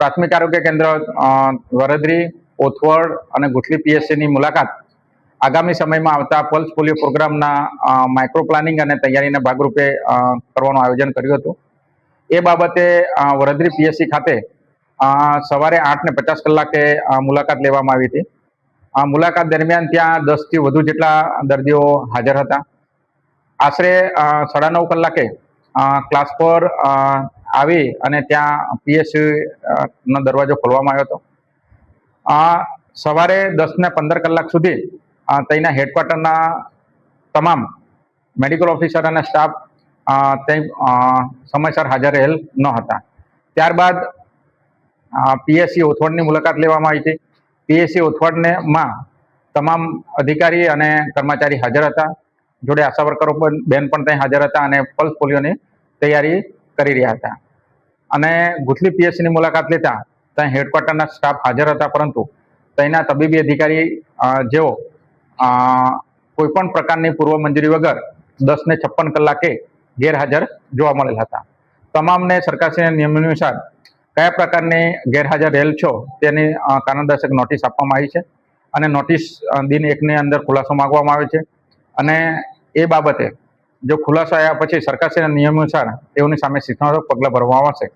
પ્રાથમિક આરોગ્ય કેન્દ્ર વરદરી, ઓથવડ અને ગુથલી પીએસસીની મુલાકાત આગામી સમયમાં આવતા પલ્સ પોલિયો પ્રોગ્રામના માઇક્રો પ્લાનિંગ અને તૈયારીના ભાગરૂપે કરવાનું આયોજન કર્યું હતું. એ બાબતે વરદરી પીએસસી ખાતે સવારે 8:50 મુલાકાત લેવામાં આવી હતી. આ મુલાકાત દરમિયાન ત્યાં 10 થી વધુ જેટલા દર્દીઓ હાજર હતા. આશરે 9:30 કલાકે ક્લાસ પર આવી અને ત્યાં પીએસસી નો દરવાજો ખોલવામાં આવ્યો હતો. સવારે 10:15 સુધી તેના હેડક્વાર્ટરના તમામ મેડિકલ ઓફિસર અને સ્ટાફ સમયસર હાજર રહેલ ન હતા. ત્યારબાદ પીએસસી ઓથવડની મુલાકાત લેવામાં આવી હતી. પીએસસી ઓથવડમાં તમામ અધિકારી અને કર્મચારી હાજર હતા. જોડે આશા વર્કરો બેન પણ ત્યાં હાજર હતા અને પલ્સ પોલિયોની તૈયારી કરી રહ્યા હતા. અને ગુથલી પીએસસીની મુલાકાત લેતા ત્યાં હેડક્વાર્ટરના સ્ટાફ હાજર હતા, પરંતુ ત્યાંના તબીબી અધિકારી જેઓ કોઈપણ પ્રકારની પૂર્વ મંજૂરી વગર 10:56 ગેરહાજર જોવા મળેલ હતા. તમામને સરકારશ્રીના નિયમ અનુસાર કયા પ્રકારની ગેરહાજર રહેલ છો તેની કારણદર્શક નોટિસ આપવામાં આવી છે અને નોટિસ દિન 1ની અંદર ખુલાસો માંગવામાં આવે છે. અને એ બાબતે જો ખુલાસો આવ્યા પછી સરકારશ્રીના નિયમ અનુસાર તેઓની સામે શિક્ષાત્મક પગલાં ભરવામાં આવશે.